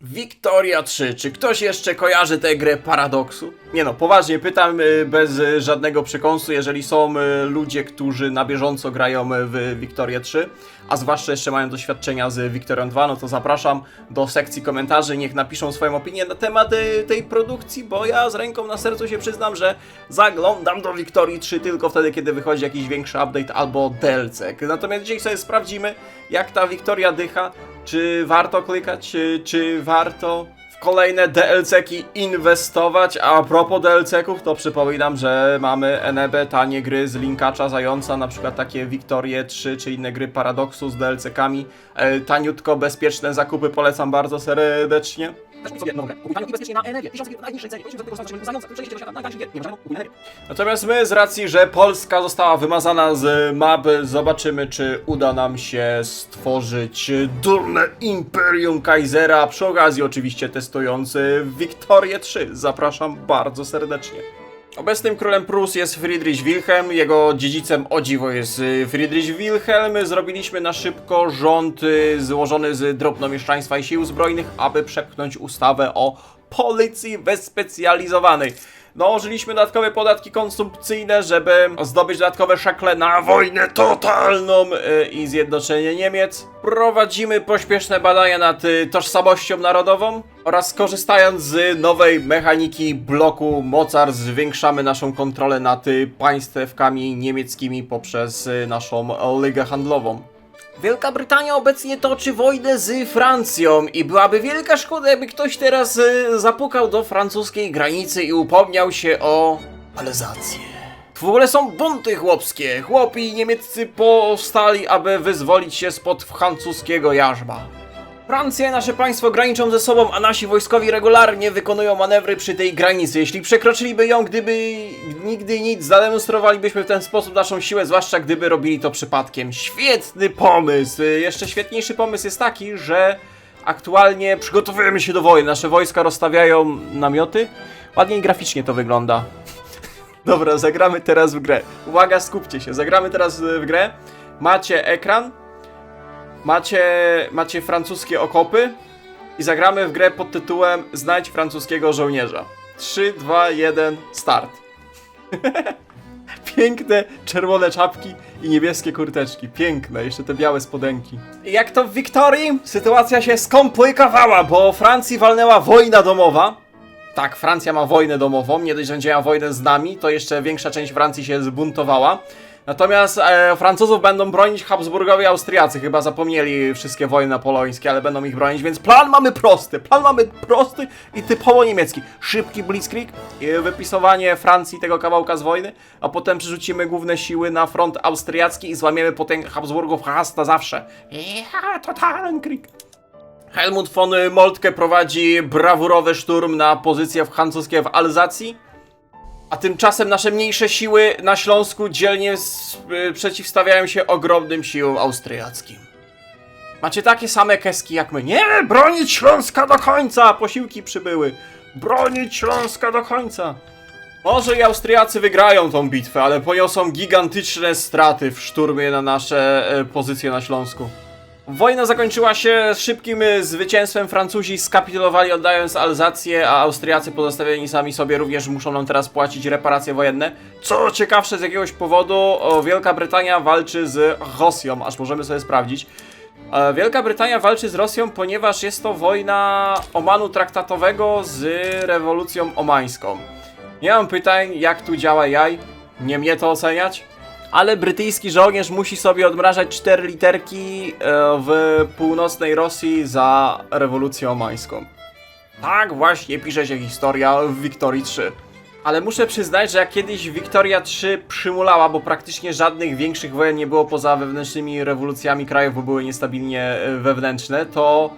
Wiktoria 3. Czy ktoś jeszcze kojarzy tę grę Paradoksu? Nie no, poważnie pytam, bez żadnego przekąsu, jeżeli są ludzie, którzy na bieżąco grają w Wiktorię 3, a zwłaszcza jeszcze mają doświadczenia z Wiktorią 2, no to zapraszam do sekcji komentarzy, niech napiszą swoją opinię na temat tej produkcji, bo ja z ręką na sercu się przyznam, że zaglądam do Wiktorii 3 tylko wtedy, kiedy wychodzi jakiś większy update albo DLC. Natomiast dzisiaj sobie sprawdzimy, jak ta Wiktoria dycha, czy warto klikać, czy warto w kolejne DLC-ki inwestować. A propos DLC-ków, to przypominam, że mamy NB, tanie gry z linkacza zająca, na przykład takie Wiktorie 3 czy inne gry Paradoksu z DLC-kami. Taniutko, bezpieczne zakupy polecam bardzo serdecznie. Natomiast my, z racji, że Polska została wymazana z map, zobaczymy, czy uda nam się stworzyć durne Imperium Kaisera, przy okazji oczywiście testując Wiktorię 3. Zapraszam bardzo serdecznie. Obecnym królem Prus jest Friedrich Wilhelm, jego dziedzicem o dziwo jest Friedrich Wilhelm. Zrobiliśmy na szybko rząd złożony z drobnomieszczaństwa i sił zbrojnych, aby przepchnąć ustawę o policji wyspecjalizowanej. Nałożyliśmy dodatkowe podatki konsumpcyjne, żeby zdobyć dodatkowe szekle na wojnę totalną i zjednoczenie Niemiec. Prowadzimy pośpieszne badania nad tożsamością narodową oraz korzystając z nowej mechaniki bloku mocarstw zwiększamy naszą kontrolę nad państwkami niemieckimi poprzez naszą ligę handlową. Wielka Brytania obecnie toczy wojnę z Francją i byłaby wielka szkoda, jakby ktoś teraz zapukał do francuskiej granicy i upomniał się o Alzację. W ogóle są bunty chłopskie. Chłopi niemieccy powstali, aby wyzwolić się spod francuskiego jarzma. Francja i nasze państwo graniczą ze sobą, a nasi wojskowi regularnie wykonują manewry przy tej granicy. Jeśli przekroczyliby ją, gdyby nigdy nic, zademonstrowalibyśmy w ten sposób naszą siłę, zwłaszcza gdyby robili to przypadkiem. Świetny pomysł! Jeszcze świetniejszy pomysł jest taki, że aktualnie przygotowujemy się do wojny. Nasze wojska rozstawiają namioty. Ładnie i graficznie to wygląda. Dobra, zagramy teraz w grę. Uwaga, skupcie się. Zagramy teraz w grę. Macie ekran. Macie francuskie okopy i zagramy w grę pod tytułem Znajdź francuskiego żołnierza. 3, 2, 1, start. Piękne czerwone czapki i niebieskie kurteczki. Piękne, jeszcze te białe spodenki. Jak to w Wiktorii? Sytuacja się skomplikowała, bo Francji walnęła wojna domowa. Tak, Francja ma wojnę domową, nie dość, że będzie miała wojnę z nami, to jeszcze większa część Francji się zbuntowała. Natomiast Francuzów będą bronić Habsburgowie i Austriacy. Chyba zapomnieli wszystkie wojny napoleońskie, ale będą ich bronić, więc plan mamy prosty i typowo niemiecki. Szybki blitzkrieg, wypisowanie Francji tego kawałka z wojny, a potem przerzucimy główne siły na front austriacki i złamiemy potęgę Habsburgów raz na zawsze. Totalen Krieg. Helmut von Moltke prowadzi brawurowy szturm na pozycje francuskie w Alzacji. A tymczasem nasze mniejsze siły na Śląsku dzielnie przeciwstawiają się ogromnym siłom austriackim. Macie takie same keski jak my. Nie, bronić Śląska do końca! Posiłki przybyły. Bronić Śląska do końca. Może i Austriacy wygrają tą bitwę, ale poniosą gigantyczne straty w szturmie na nasze pozycje na Śląsku. Wojna zakończyła się szybkim zwycięstwem. Francuzi skapitulowali, oddając Alzację, a Austriacy pozostawieni sami sobie również muszą nam teraz płacić reparacje wojenne. Co ciekawsze, z jakiegoś powodu Wielka Brytania walczy z Rosją, aż możemy sobie sprawdzić. Wielka Brytania walczy z Rosją, ponieważ jest to wojna Omanu traktatowego z rewolucją omańską. Nie mam pytań, jak tu działa jaj, nie mnie to oceniać. Ale brytyjski żołnierz musi sobie odmrażać 4 literki w północnej Rosji za rewolucję omańską. Tak właśnie pisze się historia w Wiktorii 3. Ale muszę przyznać, że jak kiedyś Wiktoria 3 przymulała, bo praktycznie żadnych większych wojen nie było poza wewnętrznymi rewolucjami krajów, bo były niestabilnie wewnętrzne, to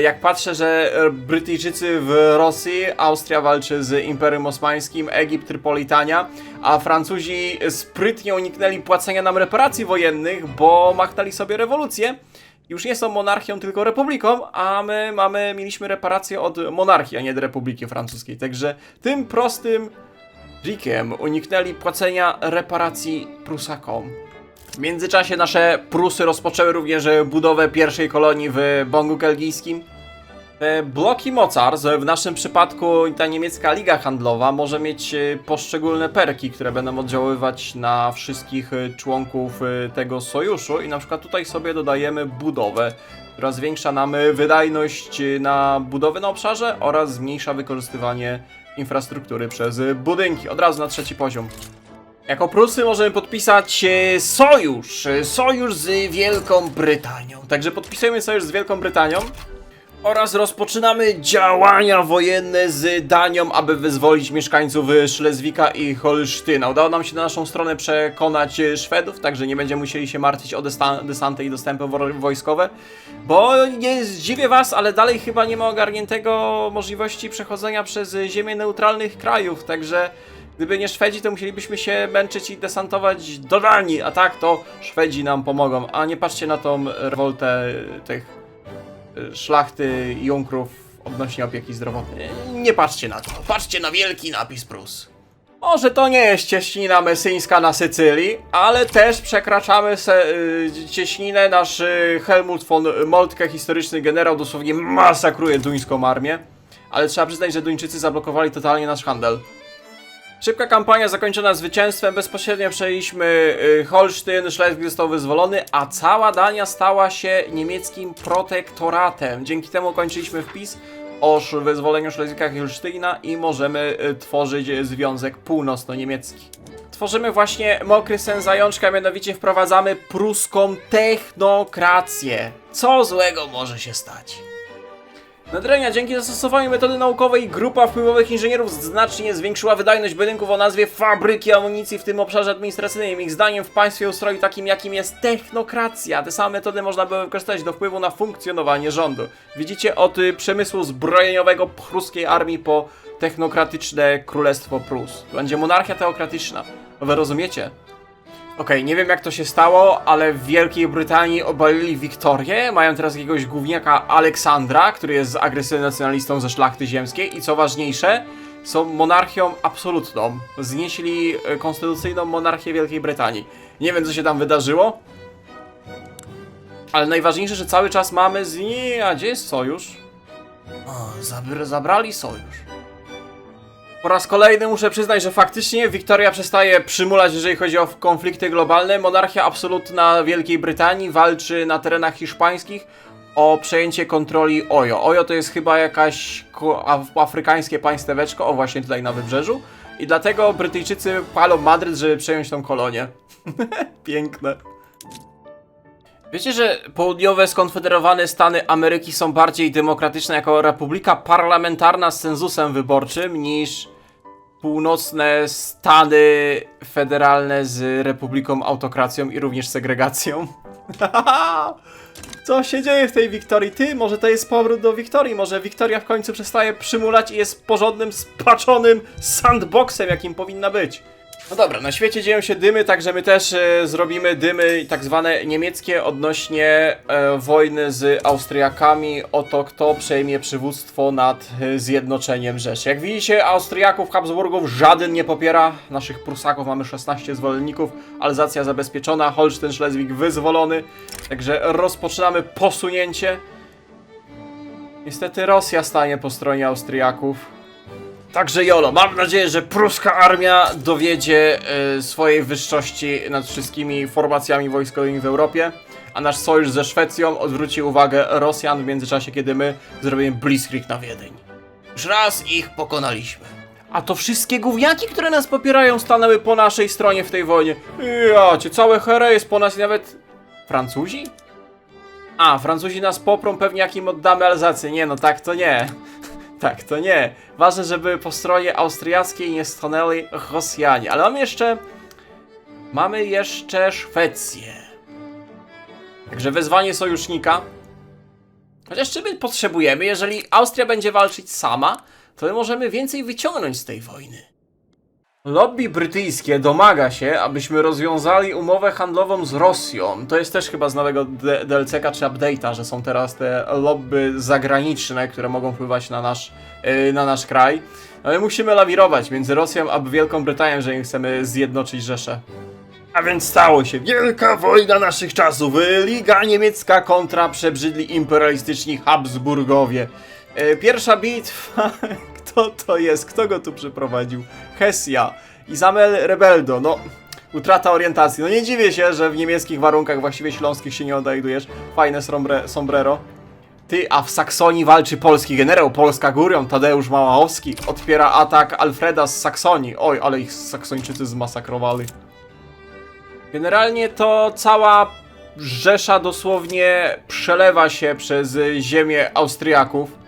jak patrzę, że Brytyjczycy w Rosji, Austria walczy z Imperium Osmańskim, Egipt, Trypolitania, a Francuzi sprytnie uniknęli płacenia nam reparacji wojennych, bo machnęli sobie rewolucję. Już nie są monarchią, tylko republiką, a my mieliśmy reparacje od monarchii, a nie od Republiki Francuskiej. Także tym prostym trikiem uniknęli płacenia reparacji Prusakom. W międzyczasie nasze Prusy rozpoczęły również budowę pierwszej kolonii w Bongu Kelgijskim. Te bloki mocarstw, w naszym przypadku ta niemiecka liga handlowa może mieć poszczególne perki, które będą oddziaływać na wszystkich członków tego sojuszu i na przykład tutaj sobie dodajemy budowę, która zwiększa nam wydajność na budowę na obszarze oraz zmniejsza wykorzystywanie infrastruktury przez budynki. Od razu na 3. poziom. Jako Prusy możemy podpisać sojusz z Wielką Brytanią. Także podpisujemy sojusz z Wielką Brytanią. Oraz rozpoczynamy działania wojenne z Danią, aby wyzwolić mieszkańców Szlezwika i Holsztyna. Udało nam się na naszą stronę przekonać Szwedów, także nie będziemy musieli się martwić o desanty i dostępy wojskowe. Bo nie zdziwię was, ale dalej chyba nie ma ogarniętego możliwości przechodzenia przez ziemię neutralnych krajów, także gdyby nie Szwedzi, to musielibyśmy się męczyć i desantować do Danii, a tak to Szwedzi nam pomogą, a nie patrzcie na tą rewoltę tych szlachty i junkrów odnośnie opieki zdrowotnej. Nie patrzcie na to. Patrzcie na wielki napis Prus. Może to nie jest cieśnina mesyńska na Sycylii, ale też przekraczamy cieśninę. Nasz Helmut von Moltke, historyczny generał, dosłownie masakruje duńską armię. Ale trzeba przyznać, że Duńczycy zablokowali totalnie nasz handel. Szybka kampania zakończona zwycięstwem, bezpośrednio przejęliśmy Holsztyn, Szlezwik został wyzwolony, a cała Dania stała się niemieckim protektoratem. Dzięki temu kończyliśmy wpis o wyzwoleniu Szlezwika i Holsztyna i możemy tworzyć Związek Północno-Niemiecki. Tworzymy właśnie mokry sen zajączka, mianowicie wprowadzamy pruską technokrację. Co złego może się stać? Nadrenia, dzięki zastosowaniu metody naukowej grupa wpływowych inżynierów znacznie zwiększyła wydajność budynków o nazwie fabryki amunicji w tym obszarze administracyjnym. Ich zdaniem w państwie ustroju takim jakim jest technokracja. Te same metody można by wykorzystać do wpływu na funkcjonowanie rządu. Widzicie, od przemysłu zbrojeniowego pruskiej armii po technokratyczne królestwo Prus. Będzie monarchia teokratyczna. Wy rozumiecie? Okej, nie wiem jak to się stało, ale w Wielkiej Brytanii obalili Wiktorię, mają teraz jakiegoś gówniaka Aleksandra, który jest agresywnym nacjonalistą ze szlachty ziemskiej i co ważniejsze, są monarchią absolutną. Znieśli konstytucyjną monarchię Wielkiej Brytanii. Nie wiem co się tam wydarzyło, ale najważniejsze, że cały czas mamy a gdzie jest sojusz? O, zabrali sojusz. Po raz kolejny muszę przyznać, że faktycznie Wiktoria przestaje przymulać, jeżeli chodzi o konflikty globalne. Monarchia absolutna Wielkiej Brytanii walczy na terenach hiszpańskich o przejęcie kontroli Ojo. Ojo to jest chyba jakaś afrykańskie państeweczko, o właśnie tutaj na wybrzeżu. I dlatego Brytyjczycy palą Madryt, żeby przejąć tą kolonię. Piękne. Wiecie, że południowe skonfederowane Stany Ameryki są bardziej demokratyczne jako republika parlamentarna z cenzusem wyborczym niż północne Stany federalne z republiką autokracją i również segregacją? Co się dzieje w tej Wiktorii? Ty, może to jest powrót do Wiktorii? Może Wiktoria w końcu przestaje przymulać i jest porządnym, spaczonym sandboxem, jakim powinna być? No dobra, na świecie dzieją się dymy, także my też zrobimy dymy tak zwane niemieckie odnośnie wojny z Austriakami o to, kto przejmie przywództwo nad zjednoczeniem Rzeszy. Jak widzicie, Austriaków, Habsburgów żaden nie popiera, naszych Prusaków mamy 16 zwolenników, Alzacja zabezpieczona, Holsztyn, Szlezwik wyzwolony, także rozpoczynamy posunięcie. Niestety Rosja stanie po stronie Austriaków. Także jolo, mam nadzieję, że pruska armia dowiedzie swojej wyższości nad wszystkimi formacjami wojskowymi w Europie, a nasz sojusz ze Szwecją odwróci uwagę Rosjan w międzyczasie, kiedy my zrobimy Blitzkrieg na Wiedeń. Już raz ich pokonaliśmy. A to wszystkie gówniaki, które nas popierają, stanęły po naszej stronie w tej wojnie. Jacie, całe here jest po nas i nawet Francuzi? A, Francuzi nas poprą pewnie jak im oddamy Alzację. Nie no, tak to nie. Tak, to nie. Ważne, żeby po stronie austriackiej nie stanęli Rosjanie. Ale mamy jeszcze Szwecję. Także wezwanie sojusznika. Chociaż czy my potrzebujemy? Jeżeli Austria będzie walczyć sama, to my możemy więcej wyciągnąć z tej wojny. Lobby brytyjskie domaga się, abyśmy rozwiązali umowę handlową z Rosją. To jest też chyba z nowego DLC-ka czy update'a, że są teraz te lobby zagraniczne, które mogą wpływać na nasz kraj. No my musimy lawirować między Rosją a Wielką Brytanią, jeżeli chcemy zjednoczyć Rzeszę. A więc stało się wielka wojna naszych czasów. Liga niemiecka kontra przebrzydli imperialistyczni Habsburgowie. Pierwsza bitwa, kto to jest? Kto go tu przyprowadził? Hesja, Izamel Rebeldo, no utrata orientacji. No nie dziwię się, że w niemieckich warunkach właściwie śląskich się nie odnajdujesz. Fajne sombrero. Ty, a w Saksonii walczy polski generał, Polska górą, Tadeusz Małachowski. Odpiera atak Alfreda z Saksonii. Oj, ale ich Saksończycy zmasakrowali. Generalnie to cała Rzesza dosłownie przelewa się przez ziemię Austriaków.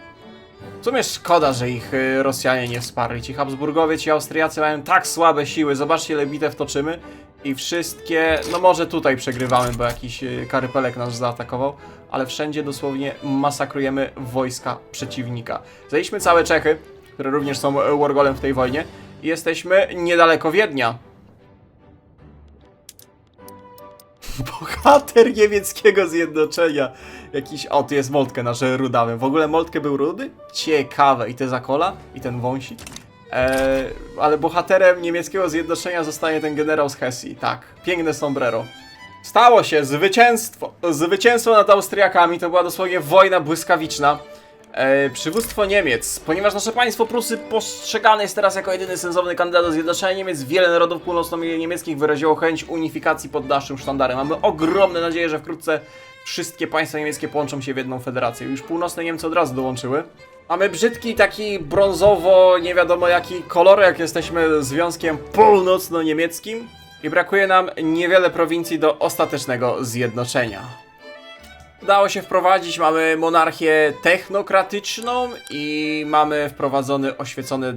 W sumie szkoda, że ich Rosjanie nie wsparli. Ci Habsburgowie, ci Austriacy mają tak słabe siły. Zobaczcie, ile bitew toczymy. I wszystkie... No może tutaj przegrywamy, bo jakiś karypelek nas zaatakował. Ale wszędzie dosłownie masakrujemy wojska przeciwnika. Zajęliśmy całe Czechy, które również są wargolem w tej wojnie. I jesteśmy niedaleko Wiednia. Bohater niemieckiego zjednoczenia. Jakiś... O, tu jest Moltke nasz rudawy. W ogóle Moltke był rudy? Ciekawe. I te zakola? I ten wąsik? Ale bohaterem niemieckiego zjednoczenia zostaje ten generał z Hesji. Tak. Piękne sombrero. Stało się. Zwycięstwo. Zwycięstwo nad Austriakami. To była dosłownie wojna błyskawiczna. Przywództwo Niemiec. Ponieważ nasze państwo Prusy postrzegane jest teraz jako jedyny sensowny kandydat do zjednoczenia Niemiec, wiele narodów północno-niemieckich wyraziło chęć unifikacji pod naszym sztandarem. Mamy ogromne nadzieje, że wkrótce wszystkie państwa niemieckie połączą się w jedną federację. Już północne Niemcy od razu dołączyły. Mamy brzydki, taki brązowo, nie wiadomo jaki kolor, jak jesteśmy związkiem północno-niemieckim. I brakuje nam niewiele prowincji do ostatecznego zjednoczenia. Udało się wprowadzić, mamy monarchię technokratyczną i mamy wprowadzony oświecony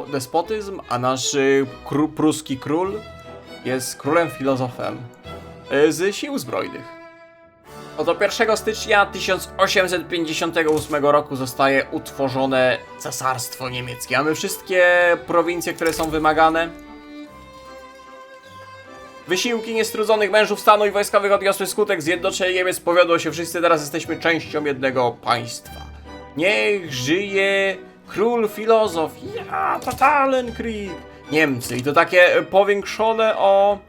despotyzm, a nasz pruski król jest królem filozofem z sił zbrojnych. Oto 1 stycznia 1858 roku zostaje utworzone Cesarstwo Niemieckie. Mamy wszystkie prowincje, które są wymagane. Wysiłki niestrudzonych mężów stanu i wojskowych odniosły skutek. Zjednoczenie Niemiec powiodło się. Wszyscy teraz jesteśmy częścią jednego państwa. Niech żyje król filozof. Ja, totalen Krieg. Niemcy. I to takie powiększone o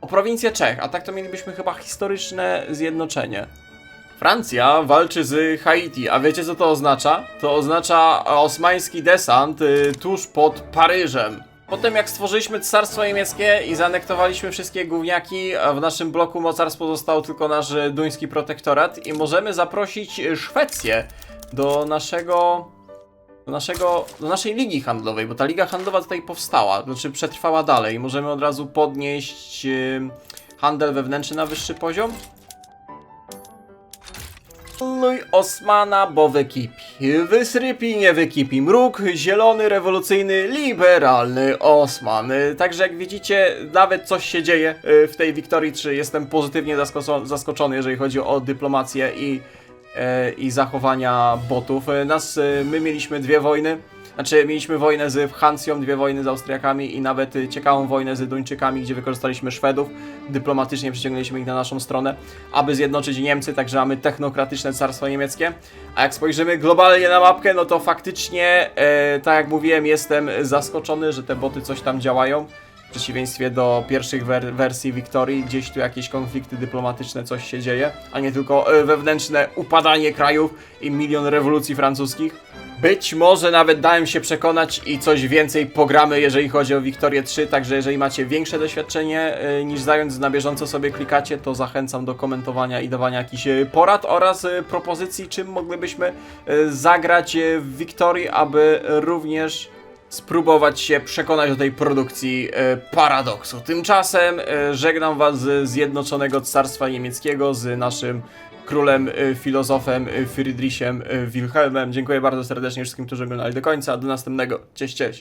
prowincję Czech. A tak to mielibyśmy chyba historyczne zjednoczenie. Francja walczy z Haiti. A wiecie co to oznacza? To oznacza osmański desant tuż pod Paryżem. Potem jak stworzyliśmy Cesarstwo Niemieckie i zaanektowaliśmy wszystkie gówniaki, w naszym bloku mocarstw pozostał tylko nasz duński protektorat i możemy zaprosić Szwecję do naszej ligi handlowej, bo ta liga handlowa tutaj powstała, znaczy przetrwała dalej. Możemy od razu podnieść handel wewnętrzny na wyższy poziom. Luj Osmana, bo wykipi. Wysrypi, nie wykipi. Mruk, zielony, rewolucyjny, liberalny Osman. Także jak widzicie, nawet coś się dzieje w tej Wiktorii 3. Jestem pozytywnie zaskoczony, jeżeli chodzi o dyplomację i zachowania botów. My mieliśmy dwie wojny. Znaczy, mieliśmy wojnę z Hancją, dwie wojny z Austriakami i nawet ciekawą wojnę z Duńczykami, gdzie wykorzystaliśmy Szwedów. Dyplomatycznie przyciągnęliśmy ich na naszą stronę, aby zjednoczyć Niemcy, także mamy technokratyczne Cesarstwo Niemieckie. A jak spojrzymy globalnie na mapkę, no to faktycznie, tak jak mówiłem, jestem zaskoczony, że te boty coś tam działają. W przeciwieństwie do pierwszych wersji Wiktorii, gdzieś tu jakieś konflikty dyplomatyczne, coś się dzieje, a nie tylko wewnętrzne upadanie krajów i milion rewolucji francuskich. Być może nawet dałem się przekonać i coś więcej pogramy, jeżeli chodzi o Wiktorię 3, także jeżeli macie większe doświadczenie niż Zając, na bieżąco sobie klikacie, to zachęcam do komentowania i dawania jakichś porad oraz propozycji, czym moglibyśmy zagrać w Wiktorii, aby również spróbować się przekonać do tej produkcji paradoksu. Tymczasem żegnam was z Zjednoczonego Cesarstwa Niemieckiego, z naszym królem, filozofem Friedrichem Wilhelmem. Dziękuję bardzo serdecznie wszystkim, którzy oglądali do końca. Do następnego. Cześć, cześć.